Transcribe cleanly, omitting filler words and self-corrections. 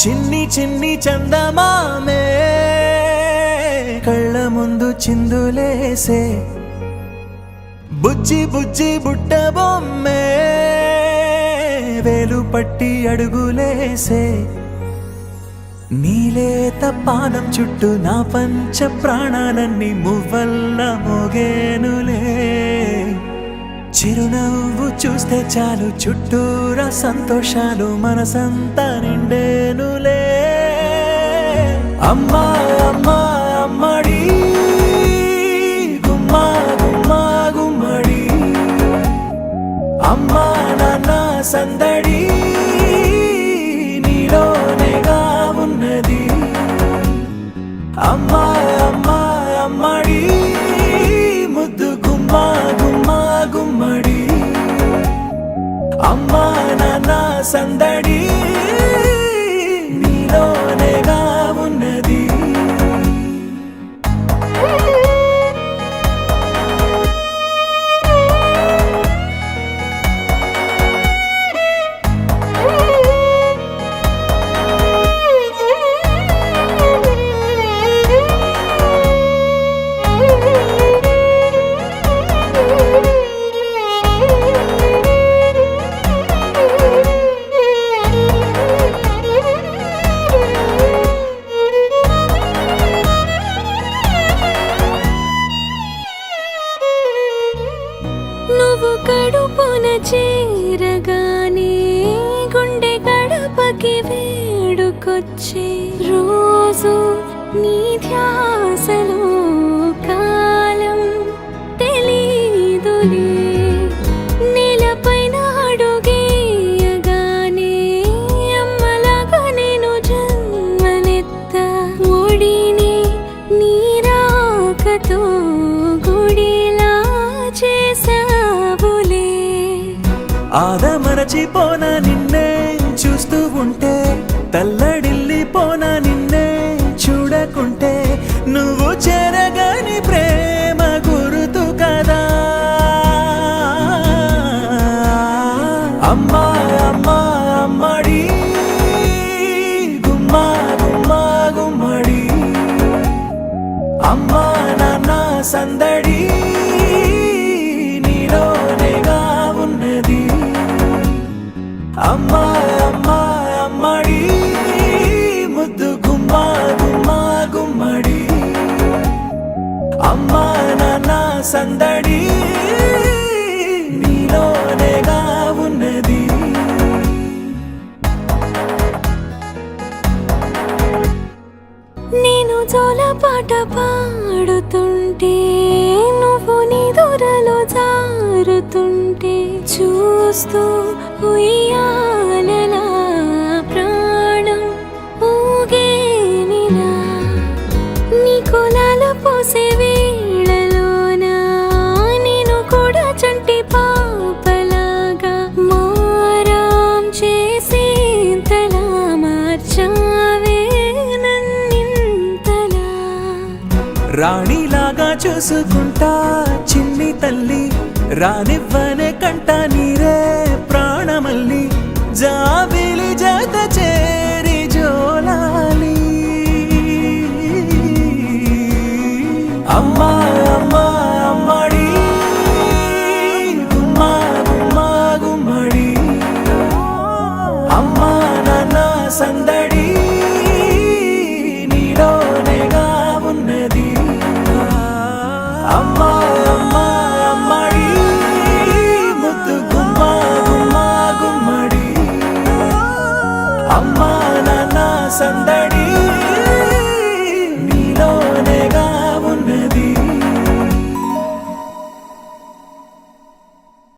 చిన్ని చిన్ని చందమామే కళ్ళ ముందు చిందులేసే బుజ్జి బుజ్జి బుట్ట బొమ్మే వేలు పట్టి అడుగులేసే నీలేత పానం చుట్టూ నా పంచ ప్రాణాలన్నీ మువ్వల్ల మోగేనులే చిరునవ్వు చూస్తే చాలు చుట్టూరా సంతోషాలు మనసంతా నిండేనులే అమ్మా అమ్మా అమ్మడి గుమ్మా గుమ్మా గుమ్మడి అమ్మా నాన్న సందడి నీలోనేగా ఉన్నది అమ్మా అమ్మా అమ్మడి ముద్దు గుమ్మా గుమ్మా గుమ్మడి అమ్మా నాన్న సందడి నీలోనేగా ఉన్నది నువ్వు కడుపున చేరగానే గుండె గడపకి వేడుకొచ్చే రోజు నీ ధ్యాసలో కాలం తెలీదులే నేలపైన అడుగేయగానే అమ్మలాగా నేను జన్మనెత్త ఒడిని నీ రాకతో గుడిలా చేసావులే ఆదమరచిపోనా నిన్నే చూస్తూ ఉంటే తల్లడిల్లిపోనా నిన్నే చూడకుంటే నువ్వు చెరగని ప్రేమ గురుతు కదా అమ్మా అమ్మా అమ్మడి గుమ్మా గుమ్మా గుమ్మడి అమ్మా నాన్న సందడి నీలోనేగా ఉన్నది అమ్మా అమ్మా అమ్మడి ముద్దు గుమ్మా గుమ్మా గుమ్మడి అమ్మా నాన్న సందడి నీలోనేగా ఉన్నది నేను జోలపాట పాడుతుంటే నువ్వు నీ దూరలో జారుతుంటే చూస్తూ ఉయ్యాలలా ప్రాణం ఊగేనిలా నీ కులాల పోసే వేళలోనా నేను కూడా చంటి పాపలాగా మారాం చేసేంతలా మార్చావే నన్నింతలా రాణిలాగా చూసుకుంటా చిన్ని తల్లి రానివ్వనే కంట నీరే ప్రాణమల్లి జాబిలి జత చేరి జోలాలి అమ్మా అమ్మా అమ్మడి గుమ్మా గుమ్మా గుమ్మడి అమ్మా